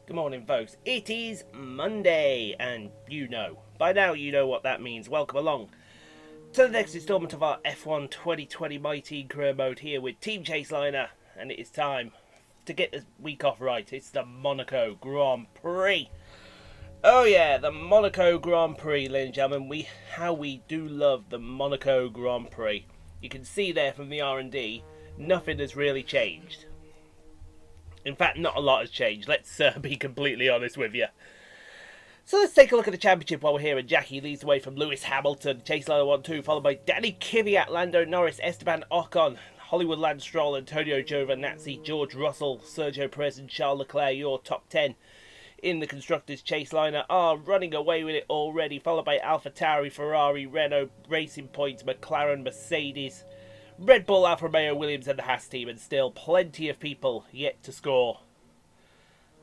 Good morning, folks. It is Monday, and by now you know what that means. Welcome along to the next instalment of our F1 2020 My Team career mode here with Team Chaseliner, and it is time to get this week off right. It's the Monaco Grand Prix. Oh yeah, the Monaco Grand Prix, ladies and gentlemen. How we do love the Monaco Grand Prix. You can see there from the R&D, nothing has really changed. In fact, not a lot has changed. Let's be completely honest with you. So let's take a look at the championship while we're here. And Jackie leads the way from Lewis Hamilton, Chaseliner 1-2, followed by Danny Kvyat, Lando Norris, Esteban Ocon, Hollywood Lance Stroll, Antonio Giovinazzi, George Russell, Sergio Perez and Charles Leclerc. Your top 10 in the Constructors' Chaseliner are running away with it already, followed by AlphaTauri, Ferrari, Renault, Racing Points, McLaren, Mercedes, Red Bull, Alfa Romeo, Williams and the Haas team, and still plenty of people yet to score.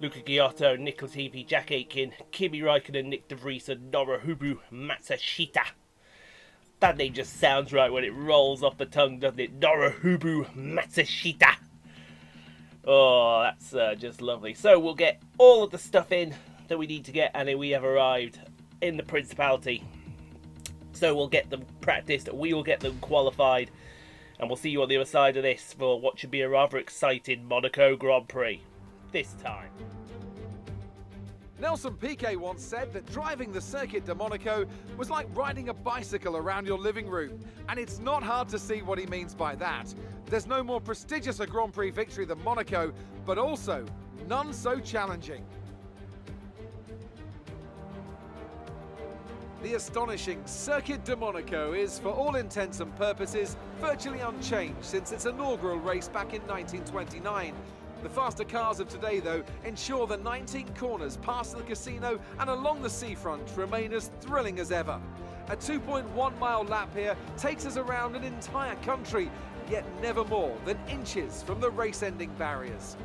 Luca Giotto, Nick Latifi, Jack Aitken, Kimi Räikkönen, Nick De Vries and Nobuhiro Matsushita. That name just sounds right when it rolls off the tongue, doesn't it? Nobuhiro Matsushita. Oh, that's just lovely. So we'll get all of the stuff in that we need to get, and we have arrived in the Principality. So we'll get them practiced, we will get them qualified, and we'll see you on the other side of this for what should be a rather exciting Monaco Grand Prix this time. Nelson Piquet once said that driving the Circuit de Monaco was like riding a bicycle around your living room. And it's not hard to see what he means by that. There's no more prestigious a Grand Prix victory than Monaco, but also none so challenging. The astonishing Circuit de Monaco is, for all intents and purposes, virtually unchanged since its inaugural race back in 1929. The faster cars of today, though, ensure the 19 corners past the casino and along the seafront remain as thrilling as ever. A 2.1-mile lap here takes us around an entire country, yet never more than inches from the race-ending barriers.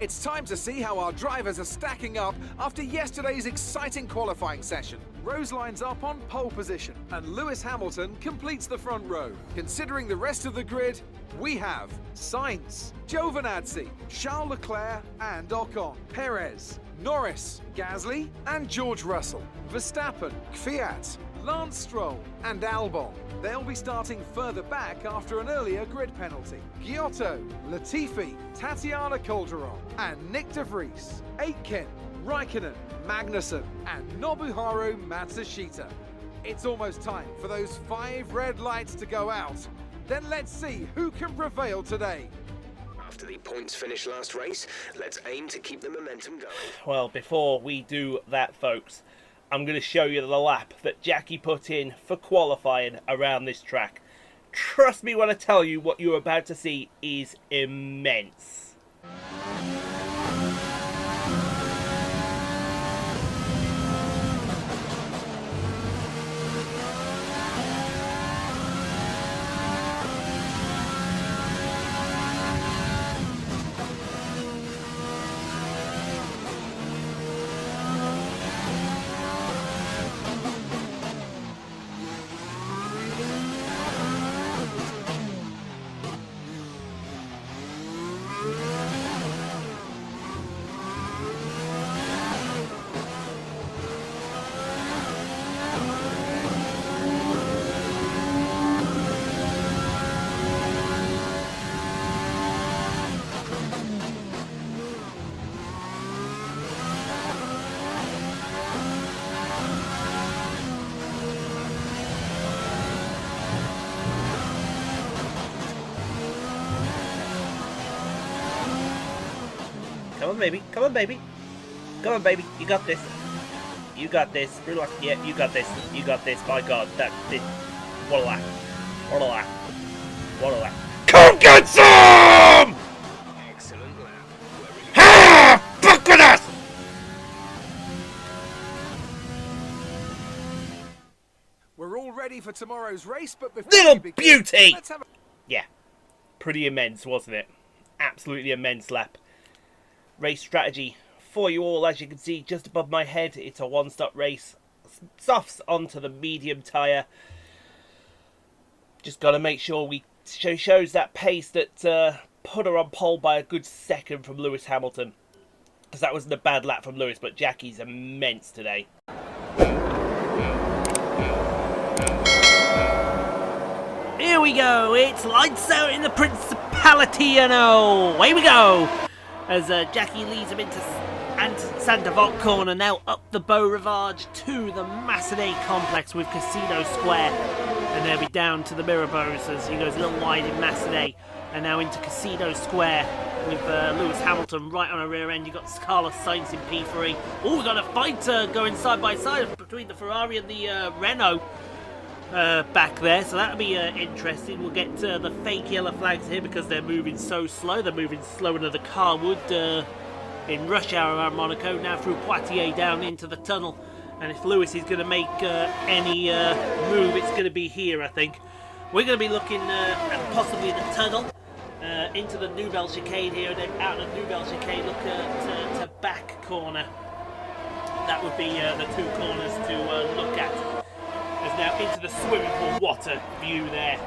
It's time to see how our drivers are stacking up after yesterday's exciting qualifying session. Rose lines up on pole position, and Lewis Hamilton completes the front row. Considering the rest of the grid, we have Sainz, Giovinazzi, Charles Leclerc and Ocon, Perez, Norris, Gasly and George Russell, Verstappen, Kvyat, Lance Stroll and Albon. They'll be starting further back after an earlier grid penalty. Giotto, Latifi, Tatiana Calderon and Nick De Vries, Aitken, Räikkönen, Magnussen and Nobuhiro Matsushita. It's almost time for those 5 red lights to go out. Then let's see who can prevail today. After the points finish last race, let's aim to keep the momentum going. Well, before we do that, folks, I'm going to show you the lap that Jackie put in for qualifying around this track. Trust me when I tell you, what you're about to see is immense. Come on, baby. Come on, baby. Come on, baby. You got this. You got this. Relax. Yeah, you got this. You got this. My God. What a lap. What a lap. What a lap. Come get some! Excellent lap. Ha! Fuck with us! We're all ready for tomorrow's race, but before Little we begin, beauty! let's have a... Yeah. Pretty immense, wasn't it? Absolutely immense lap. Race strategy for you all, as you can see just above my head. It's a one-stop race softs onto the medium tyre. Just got to make sure we shows that pace that put her on pole by a good second from Lewis Hamilton. Because that wasn't a bad lap from Lewis, but Jackie's immense today. Here we go, it's lights out in the Principality, away we go! As Jackie leads him into Santa Vot corner, now up the Beau Rivage to the Massenet complex with Casino Square. And they'll be down to the Mirabeaus as he goes a little wide in Massenet. And now into Casino Square with Lewis Hamilton right on a rear end. You've got Carlos Sainz in P3. Oh, we've got a fight going side by side between the Ferrari and the Renault back there. So that'll be interesting. We'll get the fake yellow flags here because they're moving so slow. They're moving slower than the car would in rush hour around Monaco. Now through Poitiers down into the tunnel. And if Lewis is going to make any move, it's going to be here, I think. We're going to be looking at possibly the tunnel. Into the Nouvelle Chicane here, and then out of the Nouvelle Chicane, look to back corner. That would be the two corners to look at. As now into the swimming pool, what a view there.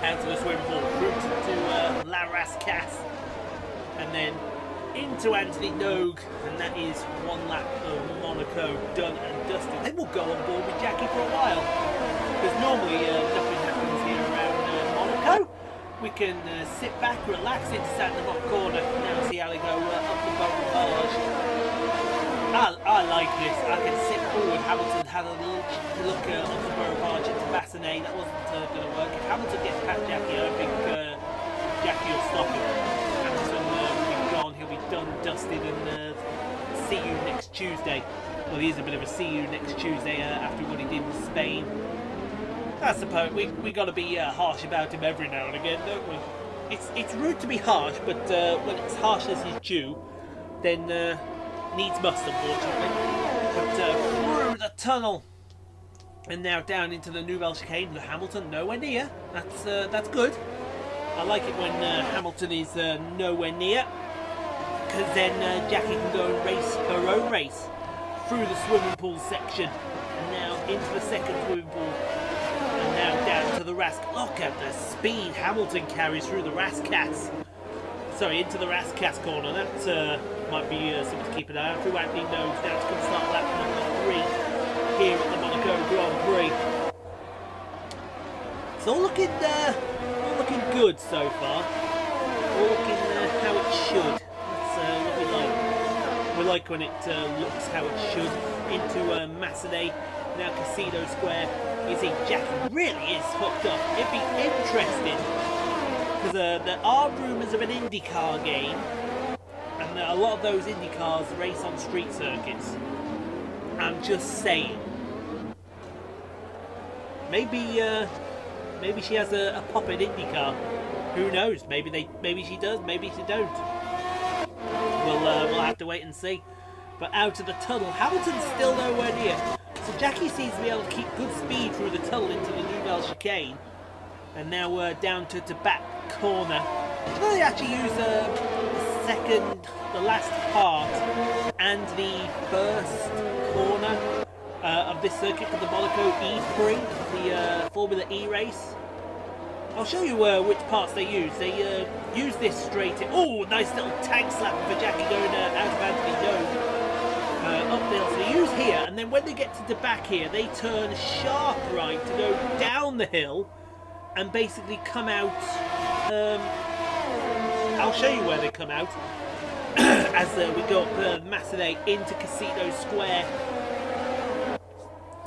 Out to the swimming pool, route to La Rascasse, and then into Anthony Nogue, and that is one lap of Monaco done and dusted. Then we'll go on board with Jackie for a while, because normally nothing happens here around Monaco. We can sit back, relax into Santa Vot corner, now see how they go up the Beau Rivage. I like this. I can sit forward. Hamilton had a look up the Beau Rivage into Massenet. That wasn't going to work. If Hamilton gets past Jackie, I think Jackie will stop him. Hamilton will be gone. He'll be done, dusted, and see you next Tuesday. Well, he is a bit of a see you next Tuesday after what he did in Spain. I suppose we got to be harsh about him every now and again, don't we? It's rude to be harsh, but when it's harshness is due, then needs must, unfortunately. But through the tunnel, and now down into the Nouvelle Chicane. Hamilton nowhere near. That's good. I like it when Hamilton is nowhere near, because then Jackie can go and race her own race through the swimming pool section, and now into the second swimming pool. And now down to the Rascasse. Look at the speed Hamilton carries through the Rascasse. Sorry, into the Rascasse corner. That might be something to keep an eye on. Through Anthony Nogues now to come start lap number 3 here at the Monaco Grand Prix. It's all looking good so far. All looking how it should. That's what we like. We like when it looks how it should. Into Massenet. Now Casino Square. You see, Jackie really is hooked up. It'd be interesting, because there are rumours of an IndyCar game, and a lot of those IndyCars race on street circuits. I'm just saying. Maybe she has a pop in IndyCar. Who knows? Maybe she does. Maybe she don't. We'll have to wait and see. But out of the tunnel, Hamilton's still nowhere near. So Jackie seems to be able to keep good speed through the tunnel into the Nouvelle Chicane. And now down to back corner. They actually use the last part and the first corner of this circuit for the Monaco E3, the Formula E race. I'll show you which parts they use. They use this straight in. Oh, nice little tag slap for Jackie going out of Anthony Nogue. Uphill, so they use here, and then when they get to the back here, they turn sharp right to go down the hill and basically come out. I'll show you where they come out as we go up Massenet into Casino Square,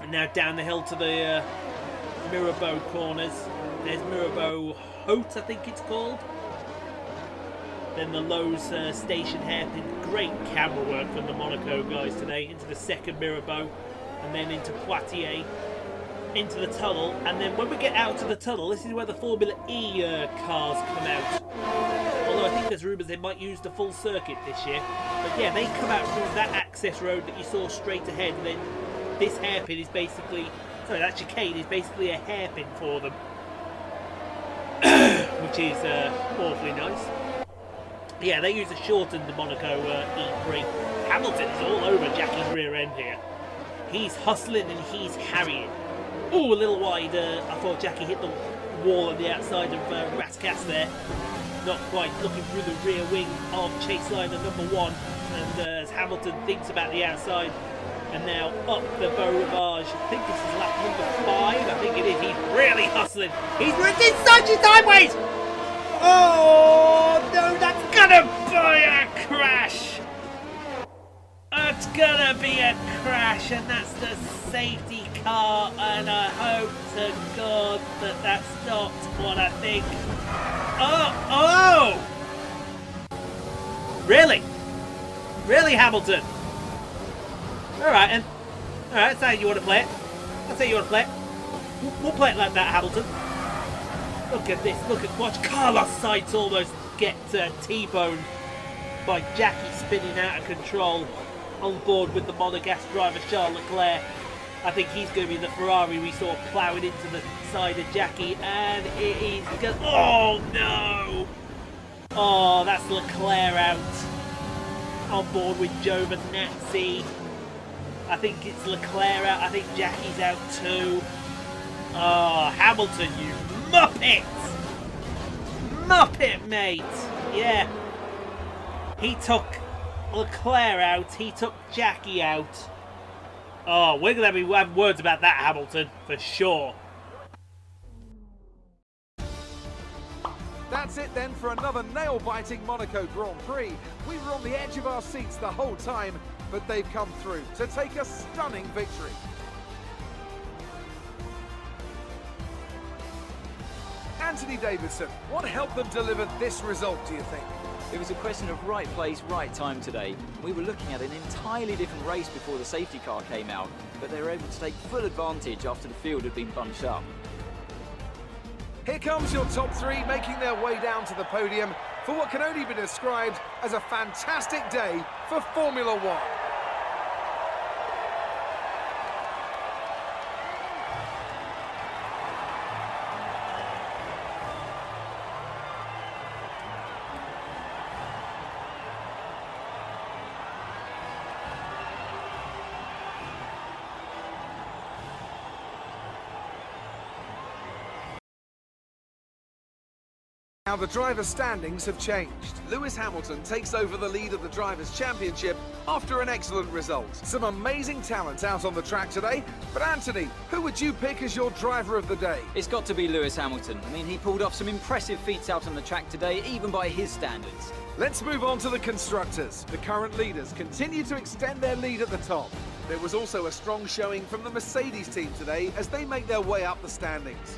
and now down the hill to the Mirabeau corners. There's Mirabeau Haute, I think it's called. Then the Lowe's station hairpin. Great camera work from the Monaco guys today. Into the second Mirabeau, and then into Poitiers, into the tunnel. And then when we get out to the tunnel, this is where the Formula E cars come out. Although I think there's rumours they might use the full circuit this year. But yeah, they come out through that access road that you saw straight ahead. And then this hairpin is basically, sorry, that chicane is basically a hairpin for them. Which is awfully nice. Yeah, they use a shortened Monaco E3. Hamilton's all over Jackie's rear end here. He's hustling and he's harrying. Ooh, a little wide. I thought Jackie hit the wall on the outside of Raskas there. Not quite looking through the rear wing of Chaseliner number 1. And as Hamilton thinks about the outside, and now up the Beau Rivage. I think this is lap number 5. I think it is. He's really hustling. He's ripping Sanji sideways. Oh no, that's gonna be a crash. It's gonna be a crash, and that's the safety car. And I hope to God that that's not what I think. Oh! Really? Really, Hamilton? Alright, then. Alright, that's how you want to play it. That's how you want to play it. We'll play it like that, Hamilton. Look at this. Watch Carlos Sainz almost get T-boned by Jackie spinning out of control on board with the Monegasque driver Charles Leclerc. I think he's going to be the Ferrari we saw ploughing into the side of Jackie, and it is going. Oh no! Oh, that's Leclerc out on board with Giovinazzi. I think it's Leclerc out. I think Jackie's out too. Oh, Hamilton, you muppet! Muppet, mate! Yeah. He took Leclerc out. He took Jackie out. Oh, we're going to be having words about that, Hamilton, for sure. That's it then for another nail-biting Monaco Grand Prix. We were on the edge of our seats the whole time, but they've come through to take a stunning victory. Anthony Davidson, what helped them deliver this result, do you think? It was a question of right place, right time today. We were looking at an entirely different race before the safety car came out, but they were able to take full advantage after the field had been bunched up. Here comes your top 3 making their way down to the podium for what can only be described as a fantastic day for Formula One. Now the drivers' standings have changed. Lewis Hamilton takes over the lead of the Drivers' Championship after an excellent result. Some amazing talent out on the track today, but Anthony, who would you pick as your driver of the day? It's got to be Lewis Hamilton. I mean, he pulled off some impressive feats out on the track today, even by his standards. Let's move on to the constructors. The current leaders continue to extend their lead at the top. There was also a strong showing from the Mercedes team today as they make their way up the standings.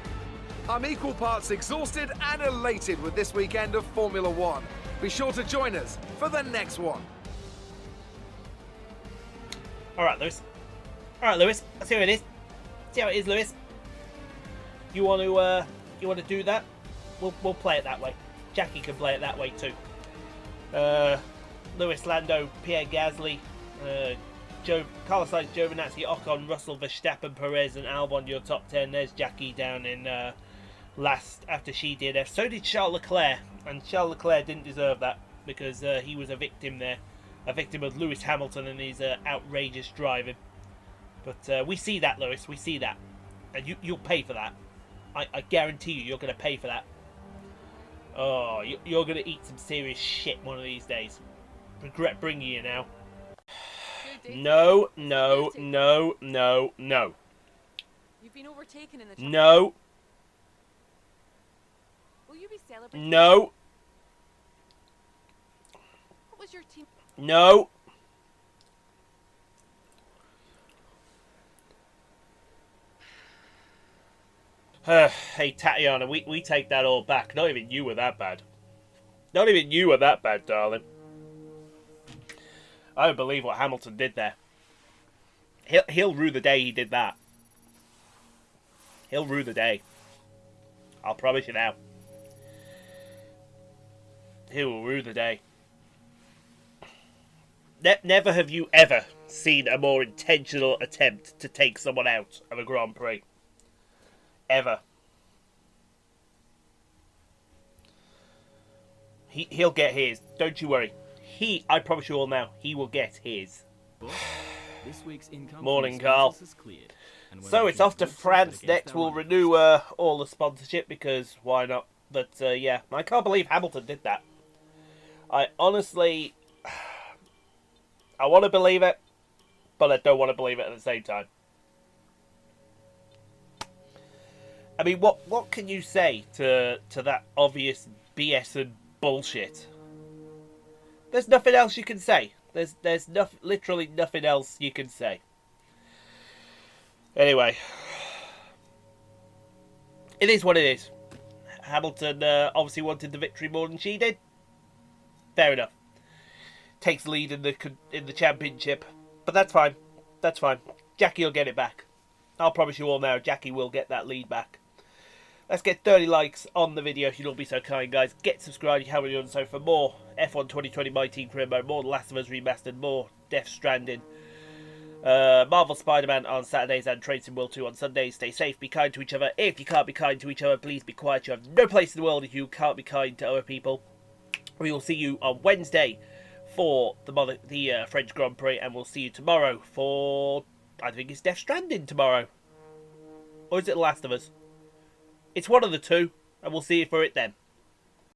I'm equal parts exhausted and elated with this weekend of Formula One. Be sure to join us for the next one. Alright, Lewis. Alright, Lewis. Let's see how it is. See how it is, Lewis. You want to do that? We'll play it that way. Jackie can play it that way too. Lewis, Lando, Pierre Gasly, Carlos Sainz, Giovinazzi, Ocon, Russell, Verstappen, Perez, and Albon. Your top 10. There's Jackie down in last after she did. So did Charles Leclerc, and Charles Leclerc didn't deserve that because he was a victim there, a victim of Lewis Hamilton and his outrageous driving. But we see that, Lewis. We see that, and you'll pay for that. I guarantee you're going to pay for that. Oh, you're going to eat some serious shit one of these days. Regret bringing you now. No. You've been overtaken in the traffic. No. Will you be celebrating? No. What was your team? No. Hey, Tatiana, we take that all back. Not even you were that bad. Not even you were that bad, darling. I don't believe what Hamilton did there. He'll rue the day he did that. He'll rue the day. I'll promise you now. He will rue the day. Never have you ever seen a more intentional attempt to take someone out of a Grand Prix. Ever. He'll get his. Don't you worry. I promise you all now, he will get his. This week's income Morning, from the Carl. sponsors has cleared, and we're So it's making off to good France profit next. against We'll our renew rivals. all the sponsorship because why not? But yeah, I can't believe Hamilton did that. I honestly, I want to believe it, but I don't want to believe it at the same time. I mean, what can you say to that obvious BS and bullshit? There's nothing else you can say. There's literally nothing else you can say. Anyway, it is what it is. Hamilton obviously wanted the victory more than she did. Fair enough. Takes the lead in the championship, but that's fine. That's fine. Jackie will get it back. I'll promise you all now, Jackie will get that lead back. Let's get 30 likes on the video if you'd all be so kind, guys. Get subscribed if you haven't done so for more F1 2020 My Team Career Mode, more The Last of Us Remastered, more Death Stranding, Marvel Spider-Man on Saturdays and Train Sim World 2 on Sundays. Stay safe, be kind to each other. If you can't be kind to each other, please be quiet. You have no place in the world if you can't be kind to other people. We will see you on Wednesday for the French Grand Prix, and we'll see you tomorrow for, I think it's Death Stranding tomorrow. Or is it The Last of Us? It's one of the two, and we'll see you for it then.